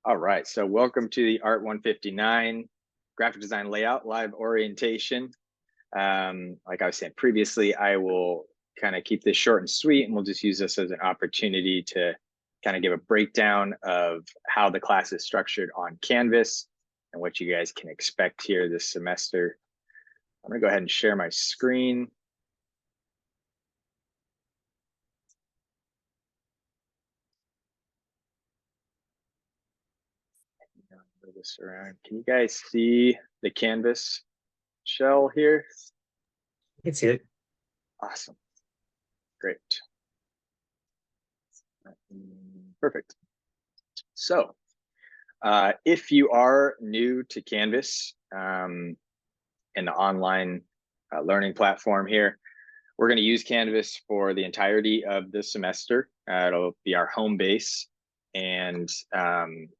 All right, so welcome to the ART159 graphic design layout live orientation. Like I was saying previously, I will kind of keep this short and sweet, and we'll just use this as an opportunity to kind of give a breakdown of how the class is structured on Canvas and what you guys can expect here this semester. I'm gonna go ahead and share my screen. Move this around. Can you guys see the Canvas shell here? You can see it. Awesome. Great. Perfect. So if you are new to Canvas and the online learning platform here, we're going to use Canvas for the entirety of the semester. It'll be our home base, and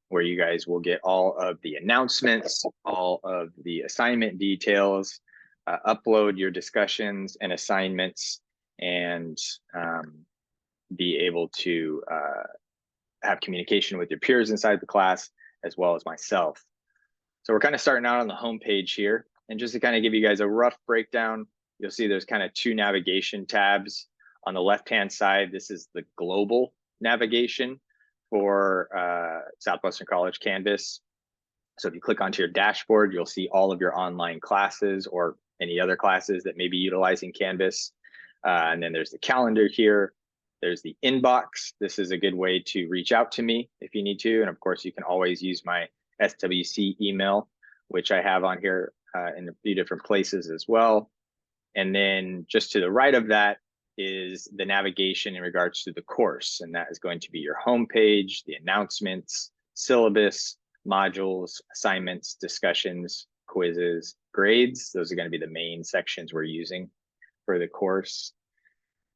where you guys will get all of the announcements, all of the assignment details, upload your discussions and assignments, and be able to have communication with your peers inside the class, as well as myself. So we're kind of starting out on the home page here. And just to kind of give you guys a rough breakdown, you'll see there's kind of two navigation tabs. On the left-hand side, this is the global navigation for Southwestern College Canvas. So if you click onto your dashboard, you'll see all of your online classes or any other classes that may be utilizing Canvas. And then there's the calendar here. There's the inbox. This is a good way to reach out to me if you need to. And of course, you can always use my SWC email, which I have on here in a few different places as well. And then just to the right of that is the navigation in regards to the course. And that is going to be your homepage, the announcements, syllabus, modules, assignments, discussions, quizzes, grades. Those are going to be the main sections we're using for the course.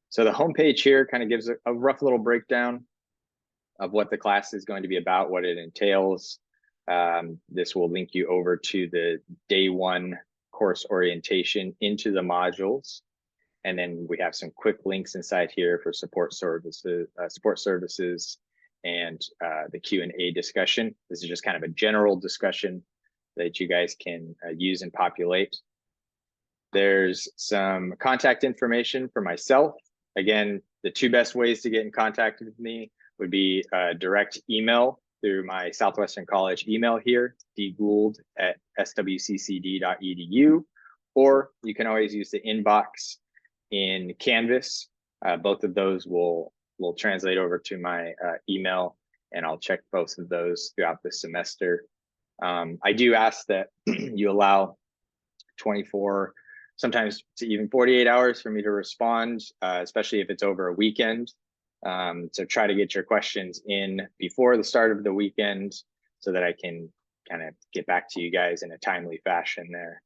So the homepage here kind of gives a rough little breakdown of what the class is going to be about, what it entails. This will link you over to the day one course orientation into the modules. And then we have some quick links inside here for support services and the Q&A discussion. This is just kind of a general discussion that you guys can use and populate. There's some contact information for myself. Again, the two best ways to get in contact with me would be direct email through my Southwestern College email here, dgould@swccd.edu, or you can always use the inbox in Canvas. Both of those will translate over to my email, and I'll check both of those throughout the semester. I do ask that you allow 24, sometimes to even 48 hours for me to respond, especially if it's over a weekend. So try to get your questions in before the start of the weekend so that I can kind of get back to you guys in a timely fashion there.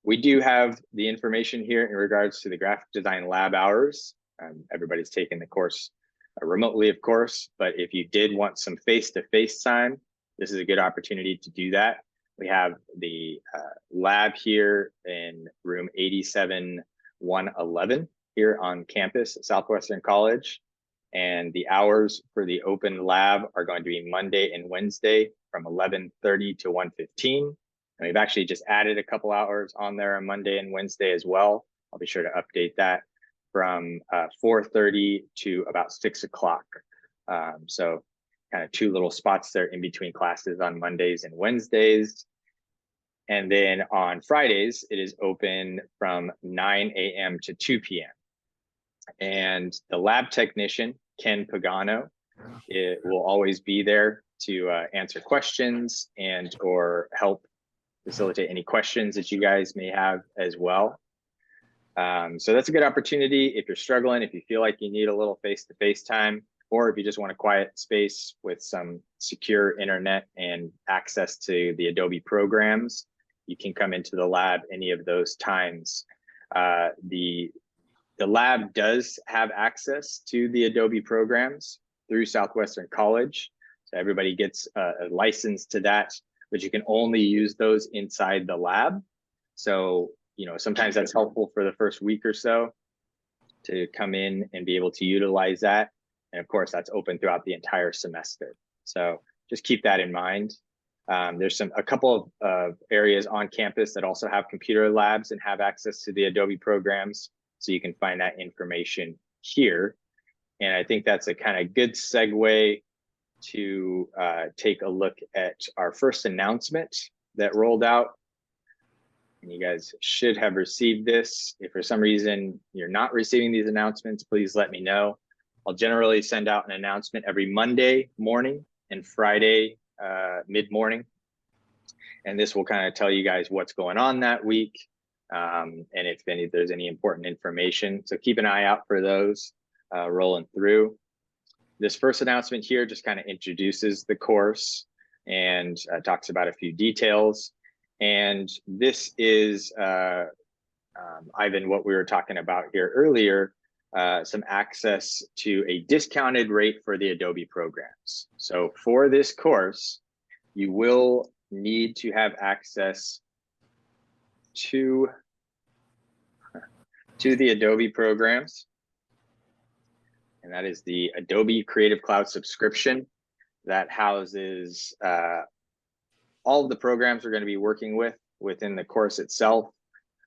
We do have the information here in regards to the graphic design lab hours. Everybody's taking the course remotely, of course, but if you did want some face-to-face time, this is a good opportunity to do that. We have the lab here in room 87111 here on campus at Southwestern College. And the hours for the open lab are going to be Monday and Wednesday from 11:30 to 1:15. And we've actually just added a couple hours on there on Monday and Wednesday as well. I'll be sure to update that from 4:30 to about 6 o'clock. So kind of two little spots there in between classes on Mondays and Wednesdays. And then on Fridays, it is open from 9 a.m. to 2 p.m. And the lab technician, Ken Pagano, it will always be there to answer questions and or help facilitate any questions that you guys may have as well. So that's a good opportunity if you're struggling, if you feel like you need a little face-to-face time, or if you just want a quiet space with some secure internet and access to the Adobe programs, you can come into the lab any of those times. The lab does have access to the Adobe programs through Southwestern College. So everybody gets a license to that, but you can only use those inside the lab. So, you know, sometimes that's helpful for the first week or so to come in and be able to utilize that. And of course, that's open throughout the entire semester. So just keep that in mind. There's a couple of areas on campus that also have computer labs and have access to the Adobe programs. So you can find that information here. And I think that's a kind of good segue to take a look at our first announcement that rolled out. And you guys should have received this. If for some reason you're not receiving these announcements, please let me know. I'll generally send out an announcement every Monday morning and Friday mid-morning. And this will kind of tell you guys what's going on that week and if there's any important information. So keep an eye out for those rolling through. This first announcement here just kind of introduces the course and talks about a few details. And this is, Ivan, what we were talking about here earlier, some access to a discounted rate for the Adobe programs. So for this course, you will need to have access to the Adobe programs. And that is the Adobe Creative Cloud subscription that houses all of the programs we're going to be working with within the course itself.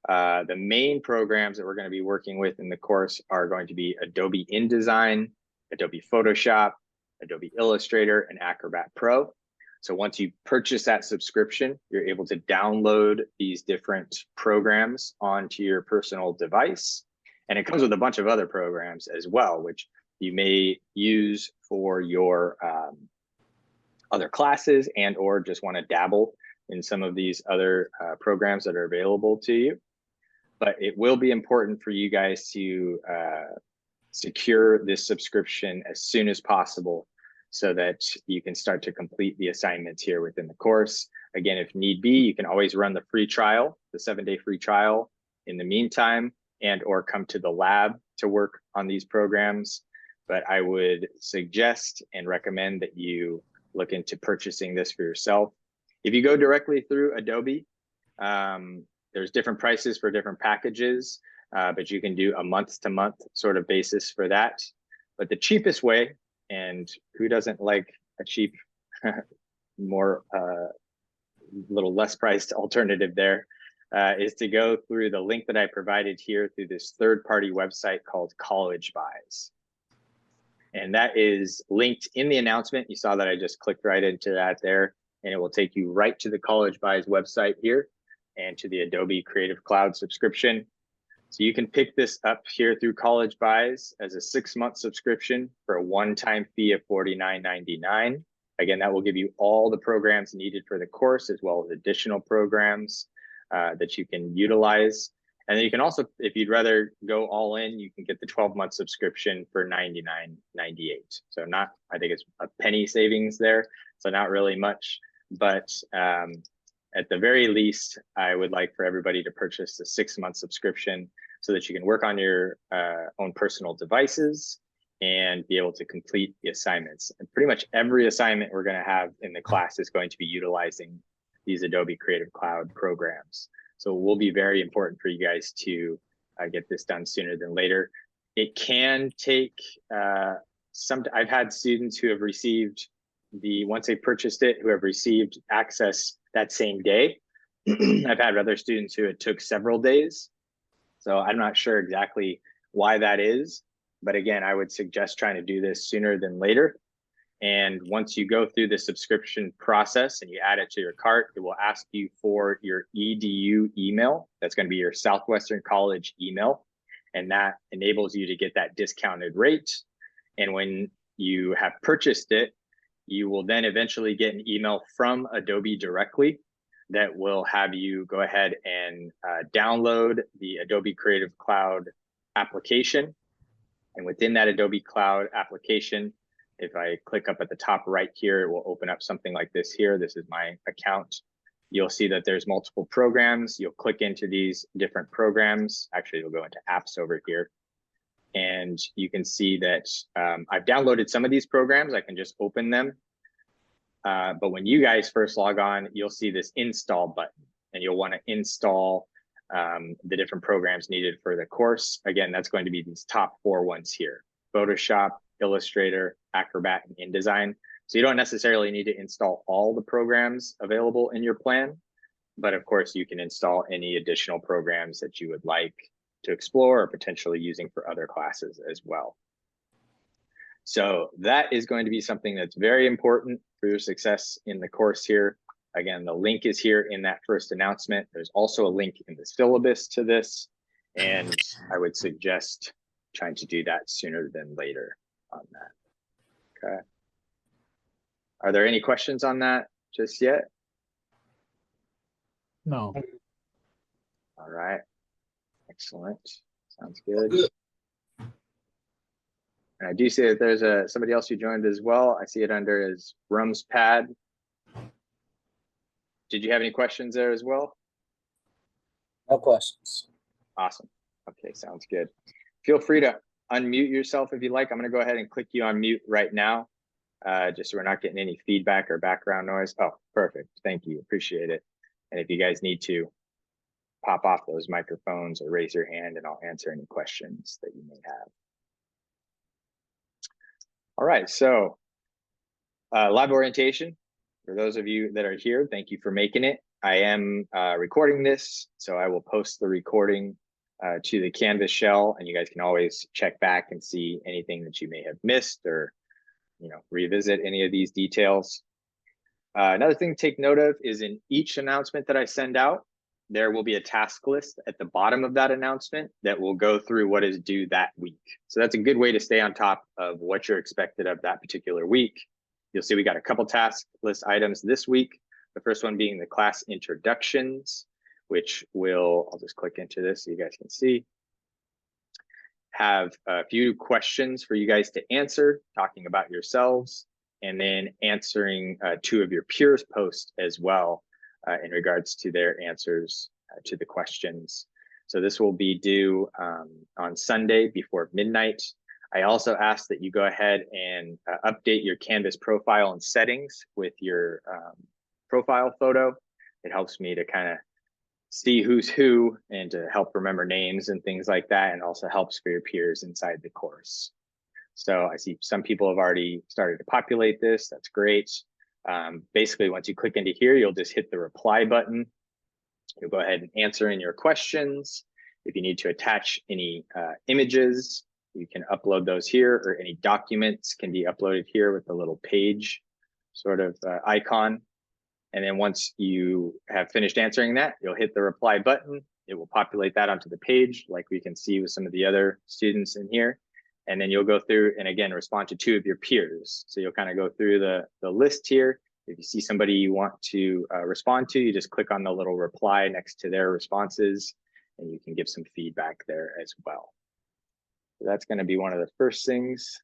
The main programs that we're going to be working with in the course are going to be Adobe InDesign, Adobe Photoshop, Adobe Illustrator, and Acrobat Pro. So once you purchase that subscription, you're able to download these different programs onto your personal device. And it comes with a bunch of other programs as well, which you may use for your other classes and or just want to dabble in some of these other programs that are available to you. But it will be important for you guys to secure this subscription as soon as possible so that you can start to complete the assignments here within the course. Again, if need be, you can always run the free trial, the 7-day free trial in the meantime, and or come to the lab to work on these programs. But I would suggest and recommend that you look into purchasing this for yourself. If you go directly through Adobe, there's different prices for different packages, but you can do a month-to-month sort of basis for that. But the cheapest way, and who doesn't like a cheap, more little less priced alternative there, is to go through the link that I provided here through this third-party website called College Buys. And that is linked in the announcement. You saw that I just clicked right into that there, and it will take you right to the College Buys website here and to the Adobe Creative Cloud subscription. So you can pick this up here through College Buys as a 6-month subscription for a one-time fee of $49.99. Again, that will give you all the programs needed for the course, as well as additional programs that you can utilize. And then you can also, if you'd rather go all in, you can get the 12-month subscription for $99.98. So not, I think it's a penny savings there. So not really much, but at the very least, I would like for everybody to purchase the 6-month subscription so that you can work on your own personal devices and be able to complete the assignments. And pretty much every assignment we're going to have in the class is going to be utilizing these Adobe Creative Cloud programs. So it will be very important for you guys to get this done sooner than later. It can take I've had students who have received once they purchased it, who have received access that same day. I've had other students who it took several days. So I'm not sure exactly why that is. But again, I would suggest trying to do this sooner than later. And once you go through the subscription process and you add it to your cart, it will ask you for your EDU email. That's going to be your Southwestern College email. And that enables you to get that discounted rate. And when you have purchased it, you will then eventually get an email from Adobe directly that will have you go ahead and download the Adobe Creative Cloud application. And within that Adobe Cloud application, if I click up at the top right here, it will open up something like this here. This is my account. You'll see that there's multiple programs. You'll click into these different programs. Actually, you'll go into apps over here. And you can see that I've downloaded some of these programs. I can just open them. But when you guys first log on, you'll see this install button, and you'll want to install the different programs needed for the course. Again, that's going to be these top 4 ones here: Photoshop, Illustrator, Acrobat, and InDesign. So you don't necessarily need to install all the programs available in your plan, but of course you can install any additional programs that you would like to explore or potentially using for other classes as well. So that is going to be something that's very important for your success in the course here. Again, the link is here in that first announcement. There's also a link in the syllabus to this, and I would suggest trying to do that sooner than later on that. Okay. Are there any questions on that just yet? No. All right. Excellent. Sounds good. And I do see that there's somebody else who joined as well. I see it under as Rum's Pad. Did you have any questions there as well? No questions. Awesome. Okay, sounds good. Feel free to unmute yourself if you like. I'm going to go ahead and click you on mute right now, just so we're not getting any feedback or background noise. Oh, perfect. Thank you. Appreciate it. And if you guys need to pop off those microphones or raise your hand, and I'll answer any questions that you may have. All right, so lab orientation. For those of you that are here, thank you for making it. I am recording this, so I will post the recording to the Canvas shell, and you guys can always check back and see anything that you may have missed, or revisit any of these details. Another thing to take note of is in each announcement that I send out, there will be a task list at the bottom of that announcement that will go through what is due that week. So that's a good way to stay on top of what you're expected of that particular week. You'll see we got a couple task list items this week. The first one being the class introductions, which I'll just click into this so you guys can see. Have a few questions for you guys to answer, talking about yourselves, and then answering 2 of your peers' posts as well in regards to their answers to the questions. So this will be due on Sunday before midnight. I also ask that you go ahead and update your Canvas profile and settings with your profile photo. It helps me to kind of see who's who and to help remember names and things like that, and also helps for your peers inside the course. So I see some people have already started to populate this. That's great. Basically, once you click into here, you'll just hit the reply button. You'll go ahead and answer in your questions. If you need to attach any images, you can upload those here, or any documents can be uploaded here with the little page sort of icon. And then once you have finished answering that, you'll hit the reply button. It will populate that onto the page, like we can see with some of the other students in here. And then you'll go through and again, respond to 2 of your peers. So you'll kind of go through the list here. If you see somebody you want to respond to, you just click on the little reply next to their responses, and you can give some feedback there as well. So that's going to be one of the first things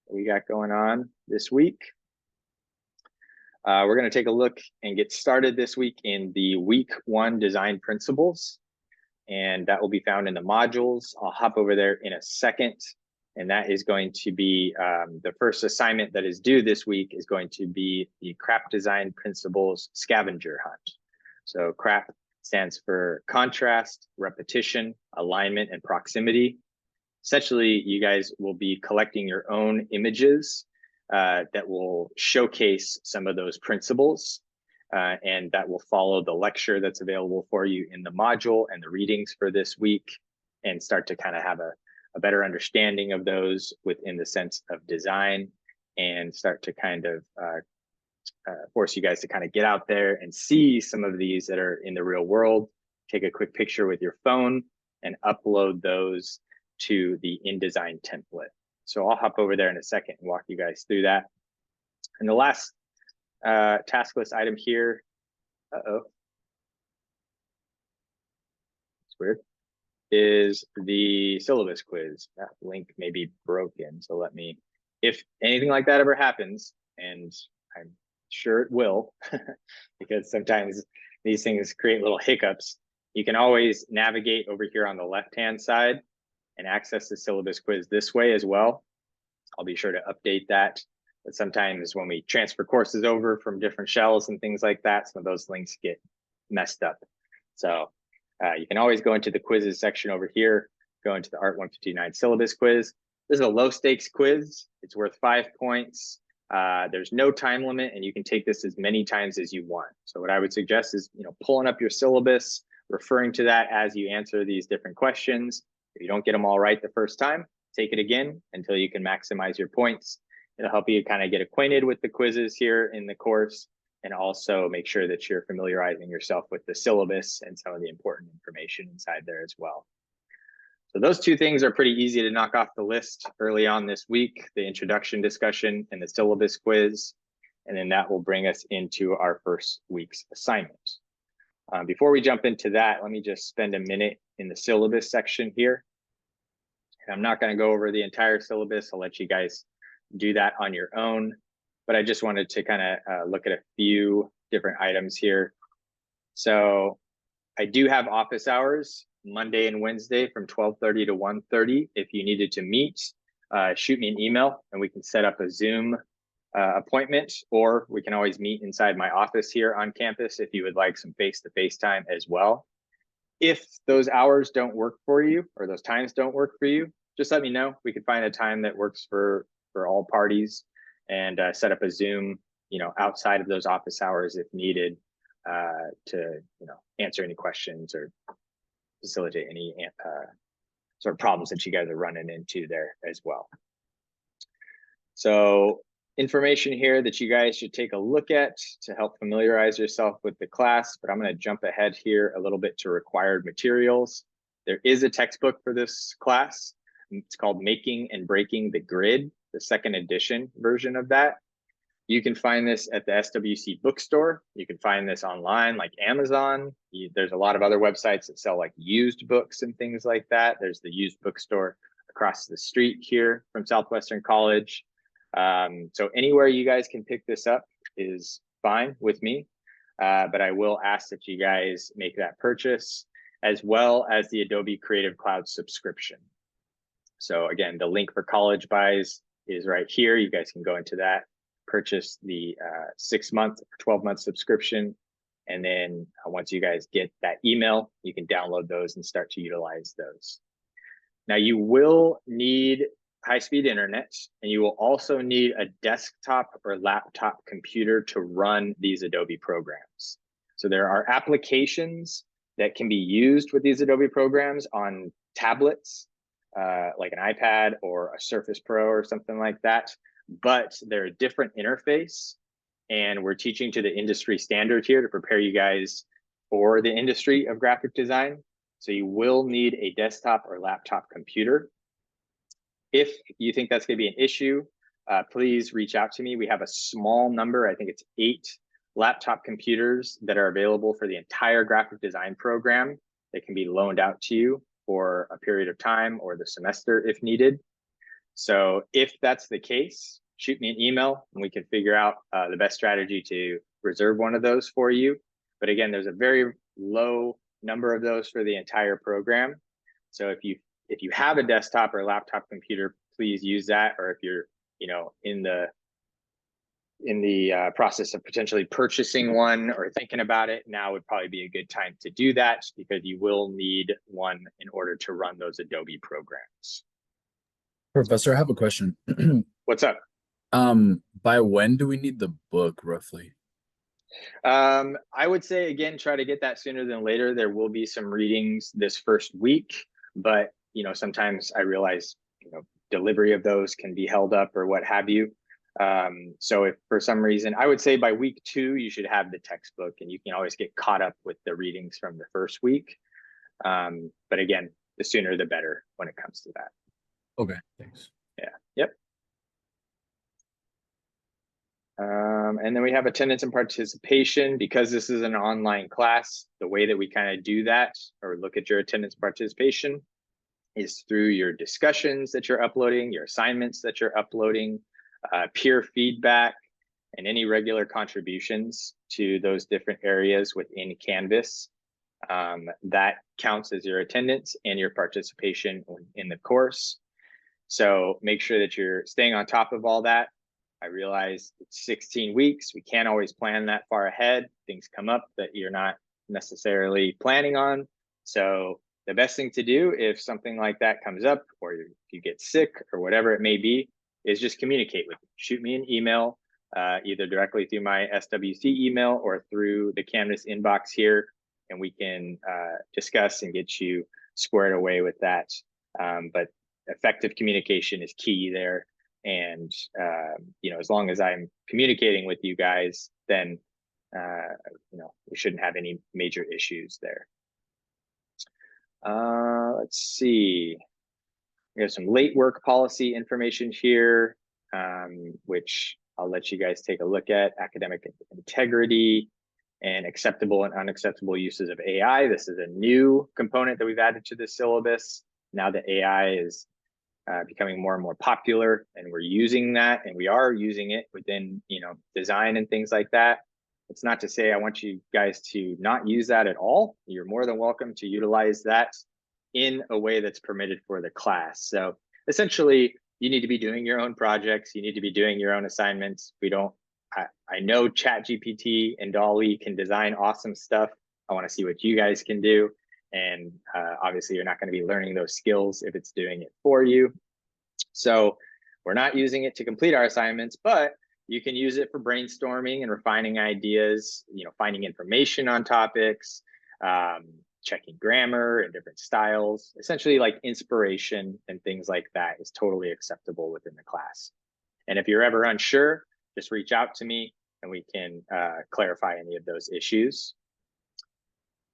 that we got going on this week. We're going to take a look and get started this week in the week 1 design principles, and that will be found in the modules. I'll hop over there in a second. And that is going to be the first assignment that is due this week is going to be the CRAP Design Principles Scavenger Hunt. So CRAP stands for contrast, repetition, alignment, and proximity. Essentially, you guys will be collecting your own images that will showcase some of those principles, and that will follow the lecture that's available for you in the module and the readings for this week, and start to kind of have a better understanding of those within the sense of design, and start to kind of force you guys to kind of get out there and see some of these that are in the real world. Take a quick picture with your phone and upload those to the InDesign template. So I'll hop over there in a second and walk you guys through that. And the last task list item here, it's weird, is the syllabus quiz. That link may be broken, so let me, if anything like that ever happens, and I'm sure it will, because sometimes these things create little hiccups, you can always navigate over here on the left-hand side and access the syllabus quiz this way as well. I'll be sure to update that. But sometimes when we transfer courses over from different shells and things like that, some of those links get messed up. So you can always go into the quizzes section over here, go into the ART159 syllabus quiz. This is a low stakes quiz. It's worth 5 points. There's no time limit, and you can take this as many times as you want. So what I would suggest is, pulling up your syllabus, referring to that as you answer these different questions. If you don't get them all right the first time, take it again until you can maximize your points. It'll help you kind of get acquainted with the quizzes here in the course, and also make sure that you're familiarizing yourself with the syllabus and some of the important information inside there as well. So those two things are pretty easy to knock off the list early on this week, the introduction discussion and the syllabus quiz. And then that will bring us into our first week's assignment. Before we jump into that, let me just spend a minute in the syllabus section here. I'm not going to go over the entire syllabus. I'll let you guys do that on your own. But I just wanted to kind of look at a few different items here. So I do have office hours Monday and Wednesday from 12:30 to 1:30. If you needed to meet, shoot me an email and we can set up a Zoom appointment, or we can always meet inside my office here on campus if you would like some face-to-face time as well. If those hours don't work for you, or those times don't work for you, just let me know. We can find a time that works for all parties and set up a Zoom, outside of those office hours if needed, to answer any questions or facilitate any sort of problems that you guys are running into there as well. So information here that you guys should take a look at to help familiarize yourself with the class, but I'm going to jump ahead here a little bit to required materials. There is a textbook for this class. It's called Making and Breaking the Grid, the second edition version of that. You can find this at the SWC bookstore. You can find this online like Amazon. There's a lot of other websites that sell like used books and things like that. There's the used bookstore across the street here from Southwestern College. So anywhere you guys can pick this up is fine with me. But I will ask that you guys make that purchase, as well as the Adobe Creative Cloud subscription. So again, the link for college buys is right here. You guys can go into that, purchase the 6-month or 12-month subscription. And then once you guys get that email, you can download those and start to utilize those. Now you will need high-speed internet, and you will also need a desktop or laptop computer to run these Adobe programs. So there are applications that can be used with these Adobe programs on tablets, like an iPad or a Surface Pro or something like that, but they're a different interface, and we're teaching to the industry standard here to prepare you guys for the industry of graphic design. So you will need a desktop or laptop computer. If you think that's going to be an issue, please reach out to me. We have a small number, I think it's 8 laptop computers that are available for the entire graphic design program that can be loaned out to you for a period of time or the semester if needed. So if that's the case, shoot me an email and we can figure out the best strategy to reserve one of those for you. But again, there's a very low number of those for the entire program. So if you have a desktop or laptop computer, please use that. Or if you're, in the process of potentially purchasing one or thinking about it, now would probably be a good time to do that, because you will need one in order to run those Adobe programs. Professor, I have a question. What's up? By when do we need the book roughly? I would say, again, try to get that sooner than later. There will be some readings this first week, but sometimes I realize, delivery of those can be held up or what have you. So if for some reason, I would say by week 2, you should have the textbook, and you can always get caught up with the readings from the first week. But again, the sooner the better when it comes to that. Okay, thanks. Yeah, yep. And then we have attendance and participation. Because this is an online class, the way that we kind of do that or look at your attendance participation is through your discussions that you're uploading, your assignments that you're uploading, peer feedback, and any regular contributions to those different areas within Canvas. That counts as your attendance and your participation in the course. So make sure that you're staying on top of all that. I realize it's 16 weeks. We can't always plan that far ahead. Things come up that you're not necessarily planning on. So the best thing to do if something like that comes up, or if you get sick or whatever it may be, is just communicate with me. Shoot me an email. either directly through my SWC email or through the Canvas inbox here, and we can discuss and get you squared away with that. But effective communication is key there. And, as long as I'm communicating with you guys, then, we shouldn't have any major issues there. Let's see. We have some late work policy information here, which I'll let you guys take a look at. Academic integrity and acceptable and unacceptable uses of AI. This is a new component that we've added to the syllabus. Now that AI is becoming more and more popular, and we're using that, and we are using it within, design and things like that. It's not to say I want you guys to not use that at all. You're more than welcome to utilize that in a way that's permitted for the class. So essentially, you need to be doing your own projects. You need to be doing your own assignments. I know ChatGPT and DALL-E can design awesome stuff. I want to see what you guys can do. And obviously, you're not going to be learning those skills if it's doing it for you. So we're not using it to complete our assignments, but you can use it for brainstorming and refining ideas, finding information on topics, checking grammar and different styles. Essentially, like inspiration and things like that is totally acceptable within the class. And if you're ever unsure, just reach out to me and we can clarify any of those issues.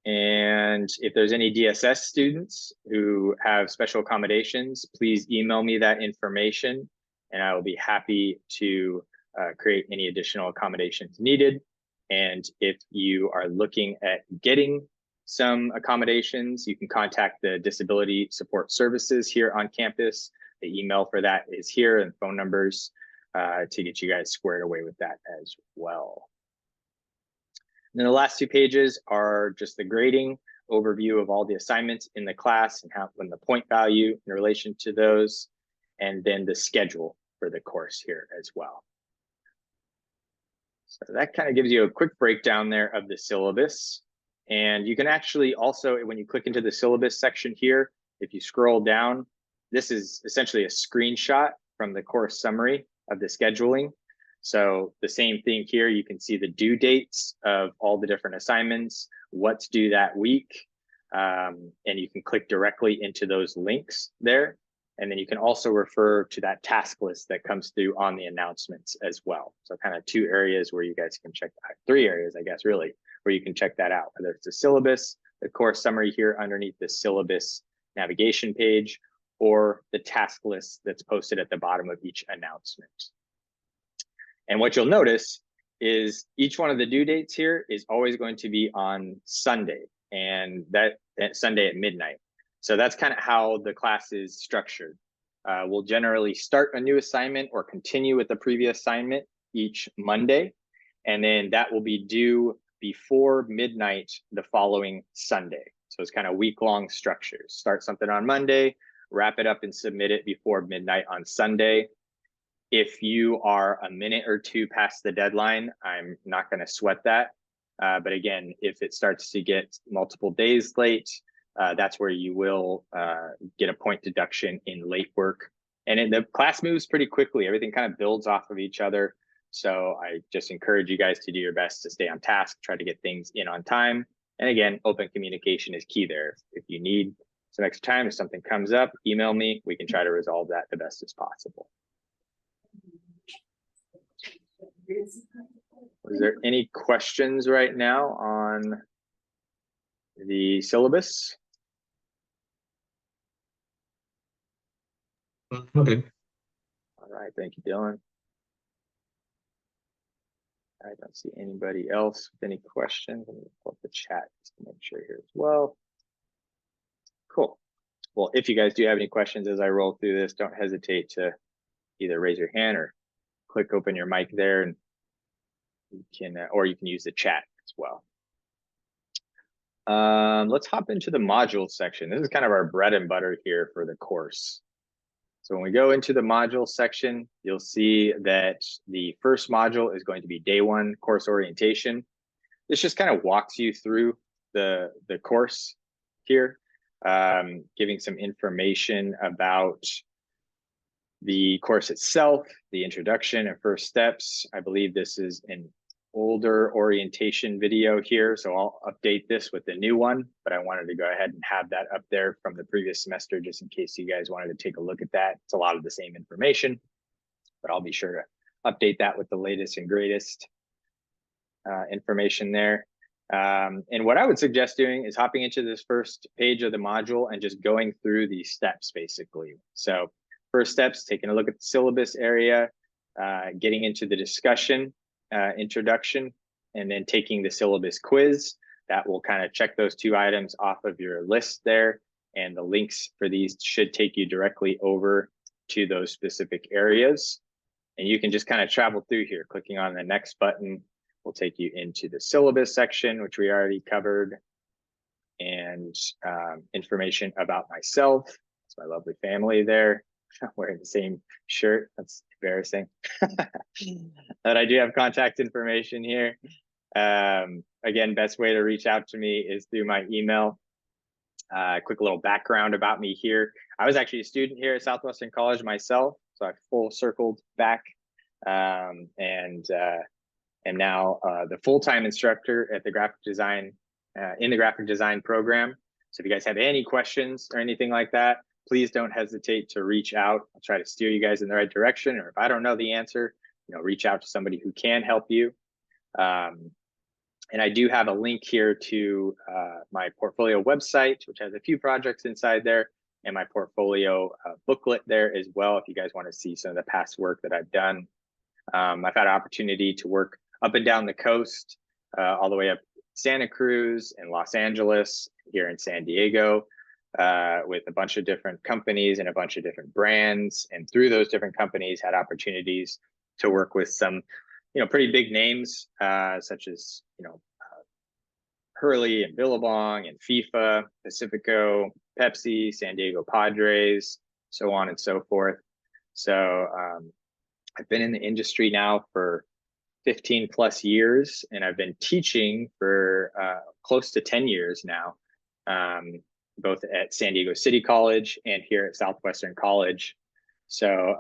And if there's any DSS students who have special accommodations, please email me that information and I will be happy to create any additional accommodations needed. And if you are looking at getting some accommodations, you can contact the Disability Support Services here on campus. The email for that is here, and phone numbers to get you guys squared away with that as well. And then the last 2 pages are just the grading overview of all the assignments in the class and the point value in relation to those, and then the schedule for the course here as well. So that kind of gives you a quick breakdown there of the syllabus. And you can actually also, when you click into the syllabus section here, if you scroll down, this is essentially a screenshot from the course summary of the scheduling. So the same thing here, you can see the due dates of all the different assignments, what's due that week, and you can click directly into those links there. And then you can also refer to that task list that comes through on the announcements as well. So kind of 2 areas where you guys can check that, 3 areas, I guess, really, where you can check that out, whether it's the syllabus, the course summary here underneath the syllabus navigation page, or the task list that's posted at the bottom of each announcement. And what you'll notice is each one of the due dates here is always going to be on Sunday, and that Sunday at midnight. So that's kind of how the class is structured. We'll generally start a new assignment or continue with the previous assignment each Monday, and then that will be due before midnight the following Sunday. So it's kind of week-long structures. Start something on Monday, wrap it up and submit it before midnight on Sunday. If you are a minute or 2 past the deadline, I'm not going to sweat that. But again, if it starts to get multiple days late, that's where you will get a point deduction in late work. And the class moves pretty quickly. Everything kind of builds off of each other. So I just encourage you guys to do your best to stay on task, try to get things in on time. And again, open communication is key there. If you need some extra time, if something comes up, email me. We can try to resolve that the best as possible. Is there any questions right now on the syllabus? Okay. All right, thank you, Dylan. I don't see anybody else with any questions. Let me pull up the chat just to make sure here as well. Cool. Well, if you guys do have any questions as I roll through this, don't hesitate to either raise your hand or click open your mic there, and you can, or you can use the chat as well. Let's hop into the module section. This is kind of our bread and butter here for the course. So when we go into the module section, you'll see that the first module is going to be day 1 course orientation. This just kind of walks you through the course here, giving some information about the course itself, the introduction and first steps. I believe this is an older orientation video here, so I'll update this with the new one, but I wanted to go ahead and have that up there from the previous semester just in case you guys wanted to take a look at that. It's a lot of the same information, but I'll be sure to update that with the latest and greatest information there. And what I would suggest doing is hopping into this first page of the module and just going through these steps basically. So first steps, taking a look at the syllabus area, getting into the discussion, introduction, and then taking the syllabus quiz. That will kind of check those 2 items off of your list there. And the links for these should take you directly over to those specific areas. And you can just kind of travel through here. Clicking on the next button will take you into the syllabus section, which we already covered, and information about myself. It's my lovely family there. I'm wearing the same shirt. That's embarrassing. But I do have contact information here. Again, best way to reach out to me is through my email. Quick little background about me here. I was actually a student here at Southwestern College myself, so I full circled back, and am now the full-time instructor at the graphic design, in the graphic design program. So if you guys have any questions or anything like that, please don't hesitate to reach out. I'll try to steer you guys in the right direction, or if I don't know the answer, reach out to somebody who can help you. And I do have a link here to my portfolio website, which has a few projects inside there, and my portfolio booklet there as well, if you guys want to see some of the past work that I've done. I've had an opportunity to work up and down the coast, all the way up Santa Cruz and Los Angeles, here in San Diego, with a bunch of different companies and a bunch of different brands. And through those different companies, had opportunities to work with some, pretty big names, such as, Hurley and Billabong and FIFA, Pacifico, Pepsi, San Diego Padres, so on and so forth. So I've been in the industry now for 15 plus years, and I've been teaching for close to 10 years now, both at San Diego City College and here at Southwestern College. So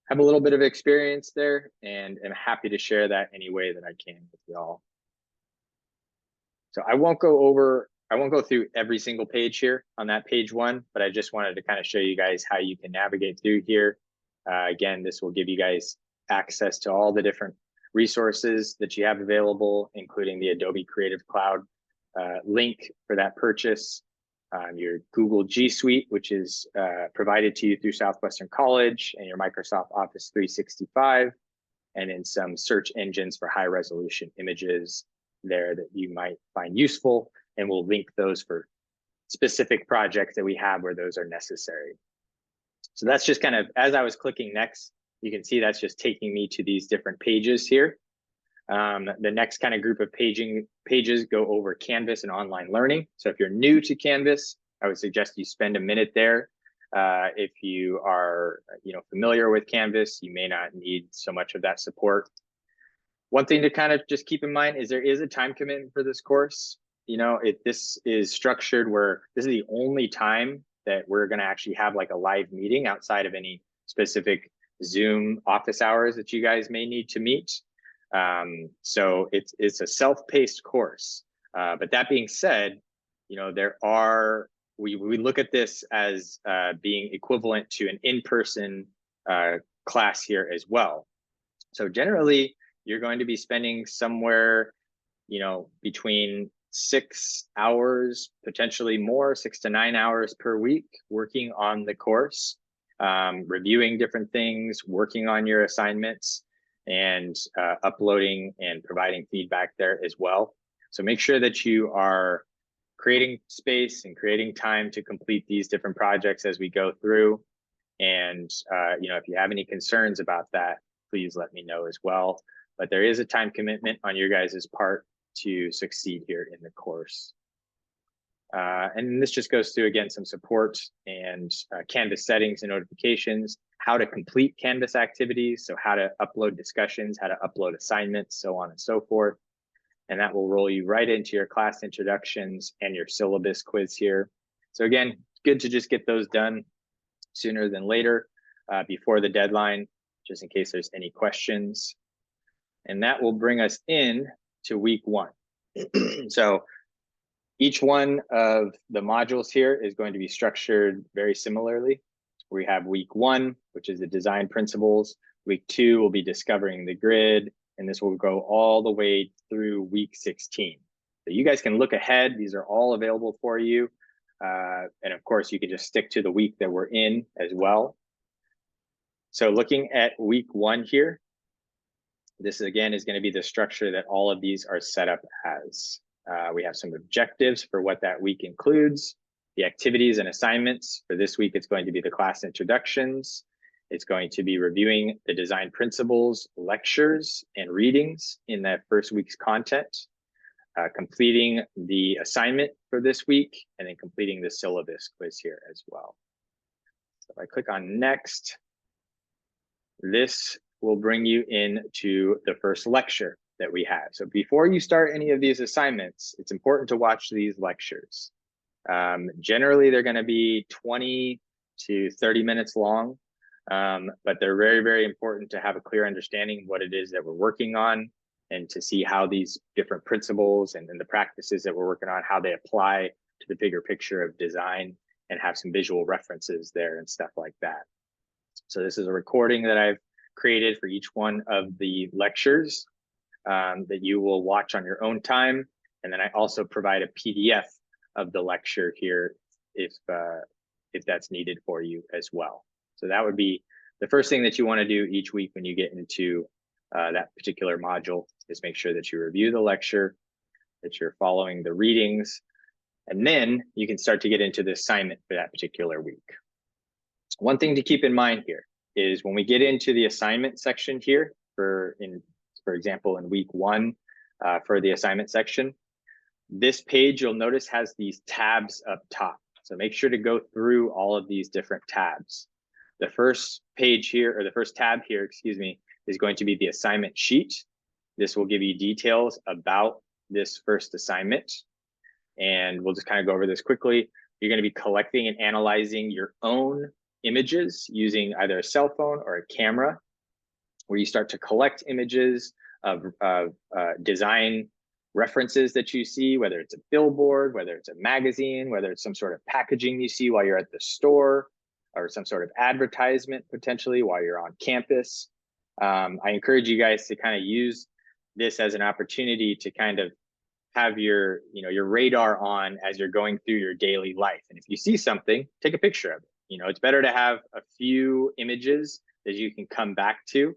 have a little bit of experience there, and am happy to share that any way that I can with y'all. So I won't go through every single page here on that page 1, but I just wanted to kind of show you guys how you can navigate through here. Again, this will give you guys access to all the different resources that you have available, including the Adobe Creative Cloud link for that purchase, your Google G Suite, which is provided to you through Southwestern College, and your Microsoft Office 365, and then some search engines for high resolution images there that you might find useful, and we'll link those for specific projects that we have where those are necessary. So that's just kind of, as I was clicking next, you can see that's just taking me to these different pages here. The next kind of group of pages go over Canvas and online learning. So if you're new to Canvas, I would suggest you spend a minute there. If you are familiar with Canvas, you may not need so much of that support. One thing to kind of just keep in mind is there is a time commitment for this course. This is structured where this is the only time that we're going to actually have like a live meeting outside of any specific Zoom office hours that you guys may need to meet. So it's a self-paced course. But that being said, we look at this as being equivalent to an in-person class here as well. So generally, you're going to be spending somewhere, between 6 hours, potentially more, 6 to 9 hours per week working on the course, reviewing different things, working on your assignments, and uploading and providing feedback there as well. So make sure that you are creating space and creating time to complete these different projects as we go through. And if you have any concerns about that, please let me know as well. But there is a time commitment on your guys' part to succeed here in the course. And this just goes through, again, some support and Canvas settings and notifications, how to complete Canvas activities, so how to upload discussions, how to upload assignments, so on and so forth. And that will roll you right into your class introductions and your syllabus quiz here. So again, good to just get those done sooner than later. before the deadline, just in case there's any questions. And that will bring us in to week 1. So each one of the modules here is going to be structured very similarly. We have week 1, which is the design principles. Week 2 will be discovering the grid, and this will go all the way through week 16. So you guys can look ahead. These are all available for you. And of course, you can just stick to the week that we're in as well. So looking at week 1 here, this again is going to be the structure that all of these are set up as. We have some objectives for what that week includes, the activities and assignments. For this week, it's going to be the class introductions. It's going to be reviewing the design principles, lectures, and readings in that first week's content, completing the assignment for this week, and then completing the syllabus quiz here as well. So if I click on next, this will bring you into the first lecture that we have. So before you start any of these assignments, it's important to watch these lectures. Generally, they're going to be 20 to 30 minutes long, but they're very, very important to have a clear understanding of what it is that we're working on and to see how these different principles and the practices that we're working on, how they apply to the bigger picture of design, and have some visual references there and stuff like that. So this is a recording that I've created for each one of the lectures that you will watch on your own time. And then I also provide a PDF of the lecture here if that's needed for you as well. So that would be the first thing that you want to do each week when you get into that particular module, is make sure that you review the lecture, that you're following the readings, and then you can start to get into the assignment for that particular week. One thing to keep in mind here is when we get into the assignment section here, for example, in week 1 for the assignment section, this page you'll notice has these tabs up top. So make sure to go through all of these different tabs. The first page here, or the first tab here, excuse me, is going to be the assignment sheet. This will give you details about this first assignment. And we'll just kind of go over this quickly. You're going to be collecting and analyzing your own images using either a cell phone or a camera, where you start to collect images of design references that you see, whether it's a billboard, whether it's a magazine, whether it's some sort of packaging you see while you're at the store, or some sort of advertisement potentially while you're on campus. I encourage you guys to kind of use this as an opportunity to kind of have your radar on as you're going through your daily life. And if you see something, take a picture of it. It's better to have a few images that you can come back to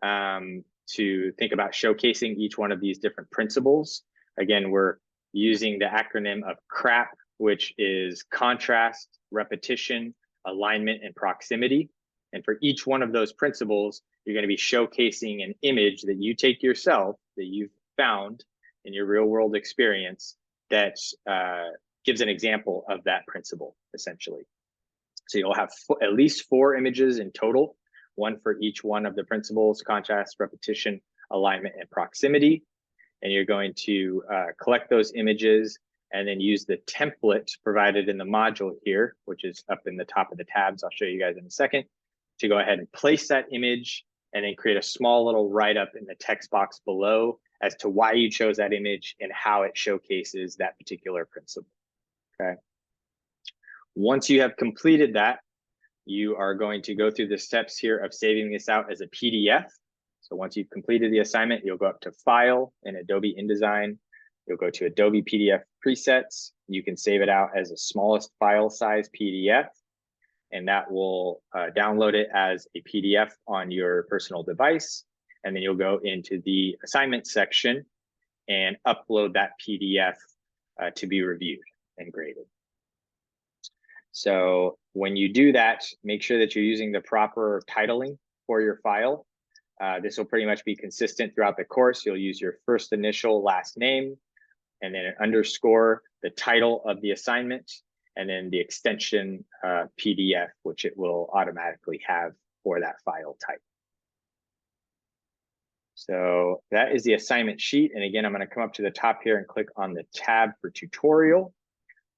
think about showcasing each one of these different principles. Again, we're using the acronym of CRAP, which is contrast, repetition, alignment, and proximity. And for each one of those principles, you're going to be showcasing an image that you take yourself, that you've found in your real world experience, that gives an example of that principle, essentially. So you'll have at least 4 images in total, one for each one of the principles: contrast, repetition, alignment, and proximity. And you're going to collect those images and then use the template provided in the module here, which is up in the top of the tabs. I'll show you guys in a second, to go ahead and place that image and then create a small little write-up in the text box below as to why you chose that image and how it showcases that particular principle. Okay. Once you have completed that, you are going to go through the steps here of saving this out as a PDF. So once you've completed the assignment, you'll go up to File in Adobe InDesign. You'll go to Adobe PDF Presets. You can save it out as a smallest file size PDF, and that will download it as a PDF on your personal device. And then you'll go into the assignment section and upload that PDF to be reviewed and graded. So when you do that, make sure that you're using the proper titling for your file. This will pretty much be consistent throughout the course. You'll use your first initial, last name, and then an underscore, the title of the assignment, and then the extension PDF, which it will automatically have for that file type. So that is the assignment sheet. And again, I'm going to come up to the top here and click on the tab for tutorial.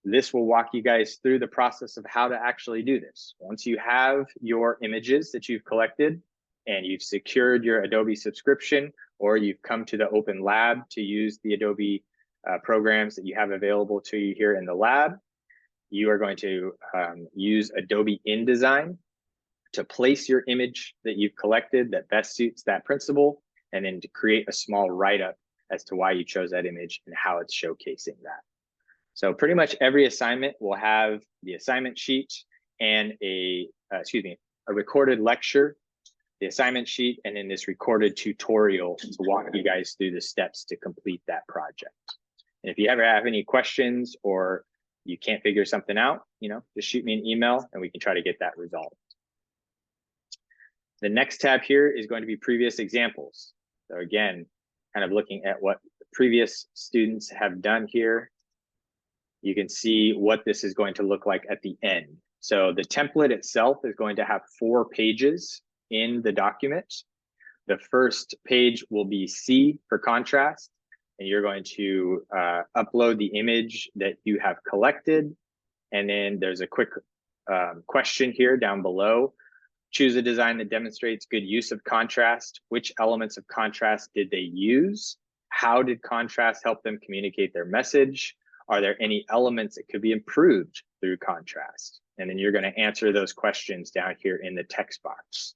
this will walk you guys through the process of how to actually do this. Once you have your images that you've collected and you've secured your Adobe subscription, or you've come to the open lab to use the Adobe programs that you have available to you here in the lab, you are going to use Adobe InDesign to place your image that you've collected that best suits that principle, and then to create a small write-up as to why you chose that image and how it's showcasing that. So pretty much every assignment will have the assignment sheet and a recorded lecture, the assignment sheet, and then this recorded tutorial to walk you guys through the steps to complete that project. And if you ever have any questions or you can't figure something out, just shoot me an email and we can try to get that resolved. The next tab here is going to be previous examples. So again, kind of looking at what the previous students have done here. You can see what this is going to look like at the end. So the template itself is going to have 4 pages in the document. The first page will be C for contrast, and you're going to upload the image that you have collected. And then there's a quick question here down below. Choose a design that demonstrates good use of contrast. Which elements of contrast did they use? How did contrast help them communicate their message? Are there any elements that could be improved through contrast? And then you're going to answer those questions down here in the text box.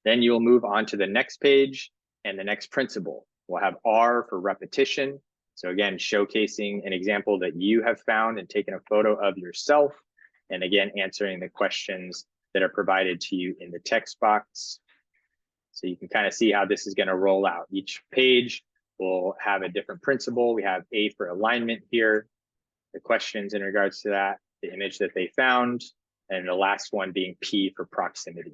Then you'll move on to the next page and the next principle. We'll have R for repetition. So again, showcasing an example that you have found and taken a photo of yourself. And again, answering the questions that are provided to you in the text box. So you can kind of see how this is going to roll out. Each page will have a different principle. We have A for alignment here, the questions in regards to that, the image that they found, and the last one being P for proximity.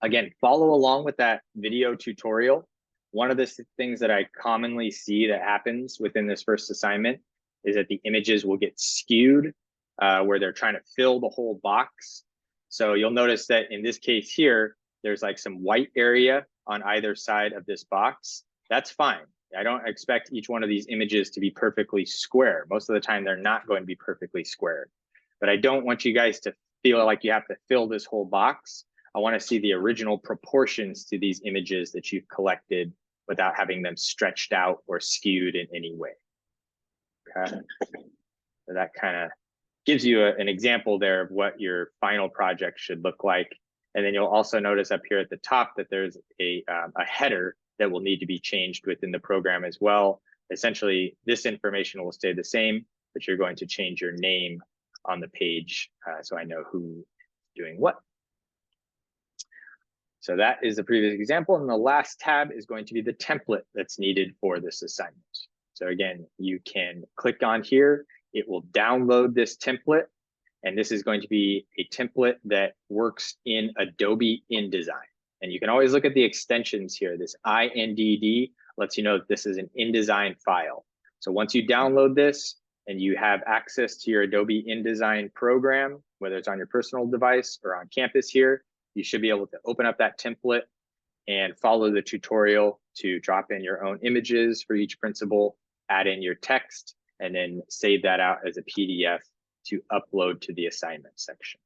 Again, follow along with that video tutorial. One of the things that I commonly see that happens within this first assignment is that the images will get skewed where they're trying to fill the whole box. So you'll notice that in this case here, there's like some white area on either side of this box. That's fine. I don't expect each one of these images to be perfectly square. Most of the time, they're not going to be perfectly square. But I don't want you guys to feel like you have to fill this whole box. I want to see the original proportions to these images that you've collected without having them stretched out or skewed in any way. Okay. So that kind of gives you an example there of what your final project should look like. And then you'll also notice up here at the top that there's a header that will need to be changed within the program as well. Essentially, this information will stay the same, but you're going to change your name on the page so I know who's doing what. So that is the previous example. And the last tab is going to be the template that's needed for this assignment. So again, you can click on here. It will download this template. And this is going to be a template that works in Adobe InDesign. And you can always look at the extensions here. This INDD lets you know that this is an InDesign file. So once you download this and you have access to your Adobe InDesign program, whether it's on your personal device or on campus here, you should be able to open up that template and follow the tutorial to drop in your own images for each principle, add in your text, and then save that out as a PDF to upload to the assignment section.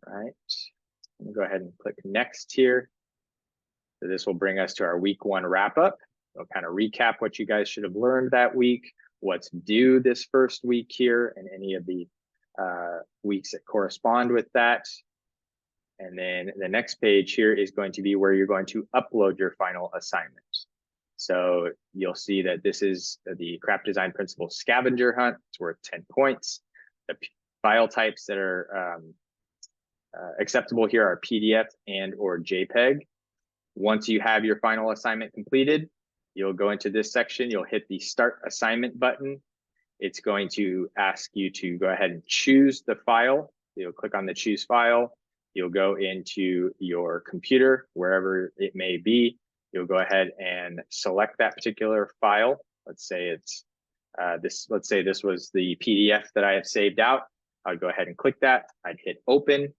All right, I'm gonna go ahead and click next here. So this will bring us to our week 1 wrap up. I'll kind of recap what you guys should have learned that week, what's due this first week here, and any of the weeks that correspond with that. And then the next page here is going to be where you're going to upload your final assignment. So you'll see that this is the craft design principle scavenger hunt. It's worth 10 points. The file types that are acceptable here are PDF and or JPEG. Once you have your final assignment completed, you'll go into this section. You'll hit the start assignment button. It's going to ask you to go ahead and choose the file. You'll click on the choose file. You'll go into your computer, wherever it may be. You'll go ahead and select that particular file. Let's say it's let's say this was the PDF that I have saved out. I'd go ahead and click that. I'd hit open.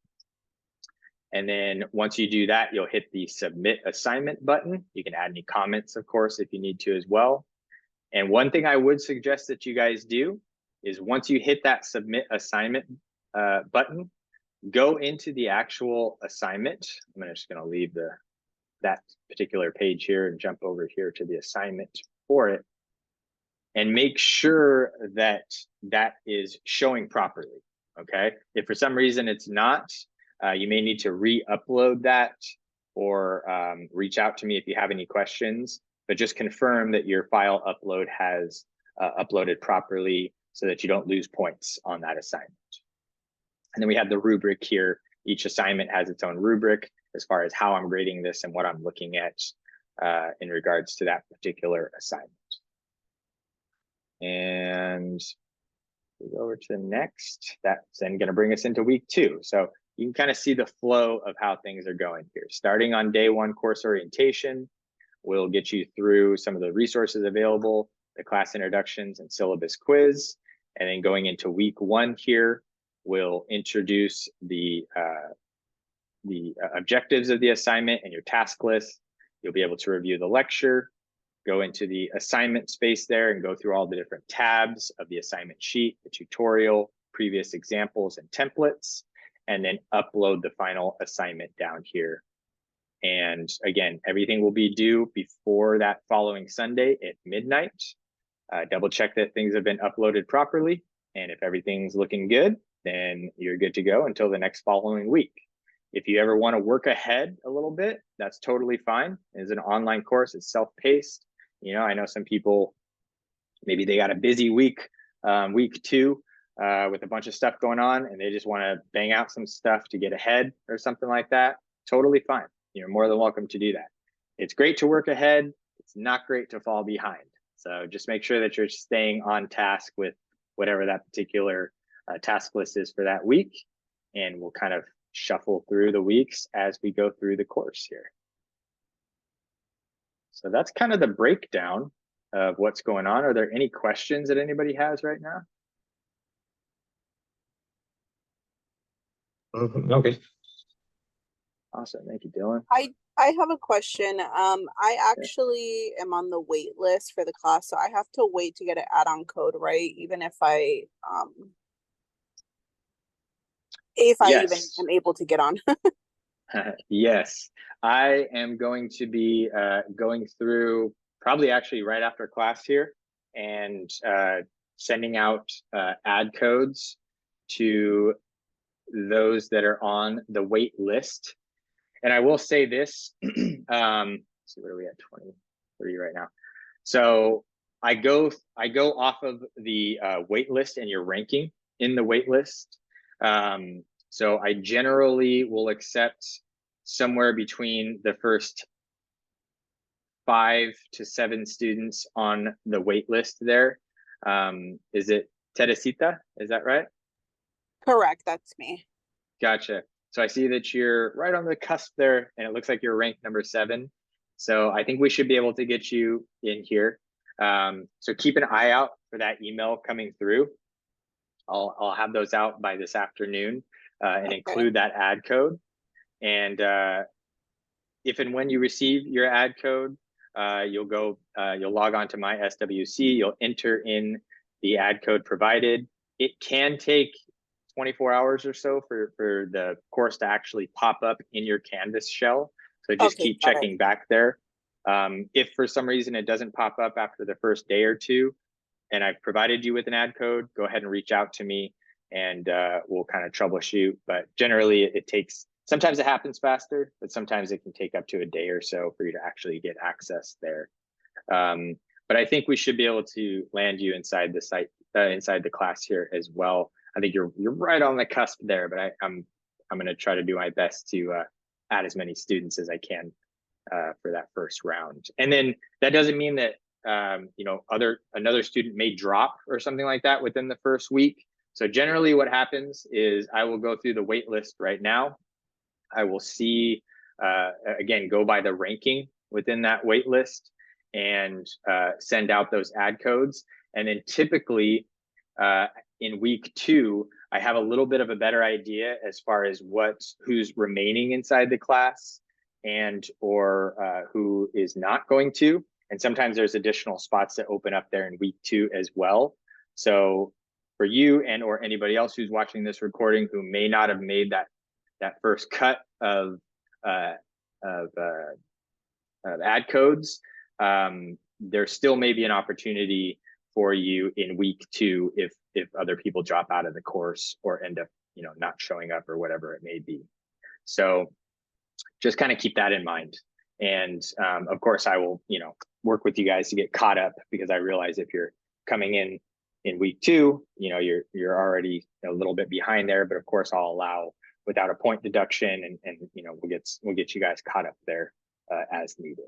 And then once you do that, you'll hit the submit assignment button. You can add any comments, of course, if you need to as well. And one thing I would suggest that you guys do is once you hit that submit assignment button, go into the actual assignment. I'm just going to leave that particular page here and jump over here to the assignment for it, and make sure that that is showing properly. Okay, if for some reason it's not, you may need to re-upload that, or reach out to me if you have any questions, but just confirm that your file upload has uploaded properly so that you don't lose points on that assignment. And then we have the rubric here. Each assignment has its own rubric as far as how I'm grading this and what I'm looking at in regards to that particular assignment. And we go over to the next. That's then going to bring us into week 2. So you can kind of see the flow of how things are going here. Starting on day 1 course orientation, we'll get you through some of the resources available, the class introductions and syllabus quiz. And then going into week 1 here, we'll introduce the objectives of the assignment and your task list. You'll be able to review the lecture, go into the assignment space there and go through all the different tabs of the assignment sheet, the tutorial, previous examples and templates, and then upload the final assignment down here. And again, everything will be due before that following Sunday at midnight. Double check that things have been uploaded properly. And if everything's looking good, then you're good to go until the next following week. If you ever want to work ahead a little bit, that's totally fine. It's an online course, it's self-paced. You know, I know some people, maybe they got a busy week, week 2, with a bunch of stuff going on, and they just want to bang out some stuff to get ahead or something like that. Totally fine. You're more than welcome to do that. It's great to work ahead. It's not great to fall behind. So just make sure that you're staying on task with whatever that particular task list is for that week. And we'll kind of shuffle through the weeks as we go through the course here. So that's kind of the breakdown of what's going on. Are there any questions that anybody has right now? Okay. Awesome. Thank you, Dylan. I have a question. I actually am on the wait list for the class, so I have to wait to get an add-on code, right? Even if I even am able to get on. Yes, I am going to be going through probably actually right after class here and sending out ad codes to those that are on the wait list. And I will say this, let's see, what are we at, 23 right now? So I go off of the wait list and your ranking in the wait list. So I generally will accept somewhere between the first 5 to 7 students on the wait list there. Is it Teresita? Is that right? Correct, that's me. Gotcha. So I see that you're right on the cusp there, and it looks like you're ranked number 7. So I think we should be able to get you in here. So keep an eye out for that email coming through. I'll have those out by this afternoon and include that ad code. And if and when you receive your ad code, you'll log on to my SWC, you'll enter in the ad code provided. It can take 24 hours or so for the course to actually pop up in your Canvas shell. So just keep checking back there. If for some reason it doesn't pop up after the first day or 2, and I've provided you with an ad code, go ahead and reach out to me and we'll kind of troubleshoot. But generally it takes, sometimes it happens faster, but sometimes it can take up to a day or so for you to actually get access there. But I think we should be able to land you inside the site, inside the class here as well. I think you're right on the cusp there, but I'm going to try to do my best to add as many students as I can for that first round. And then that doesn't mean that you know, another student may drop or something like that within the first week. So generally what happens is I will go through the wait list right now. I will see, again, go by the ranking within that wait list and send out those ad codes. And then typically in week 2, I have a little bit of a better idea as far as who's remaining inside the class and or who is not going to. And sometimes there's additional spots that open up there in week 2 as well. So for you and or anybody else who's watching this recording who may not have made that first cut of ad codes, there still may be an opportunity for you in week 2 if other people drop out of the course or end up, you know, not showing up or whatever it may be. So just kind of keep that in mind. And of course, I will, you know, work with you guys to get caught up, because I realize if you're coming in week 2, you know, you're already a little bit behind there. But of course, I'll allow without a point deduction, and you know, we'll get you guys caught up there as needed.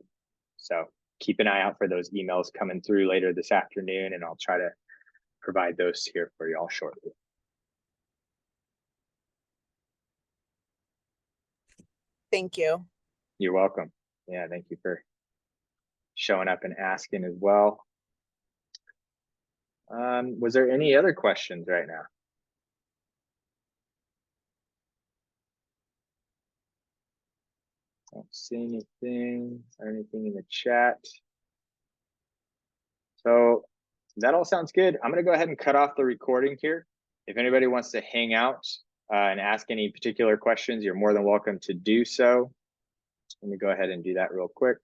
So keep an eye out for those emails coming through later this afternoon, and I'll try to provide those here for you all shortly. Thank you. You're welcome. Yeah, thank you for showing up and asking as well. Was there any other questions right now? Don't see anything or anything in the chat. So that all sounds good. I'm going to go ahead and cut off the recording here. If anybody wants to hang out and ask any particular questions, you're more than welcome to do so. Let me go ahead and do that real quick.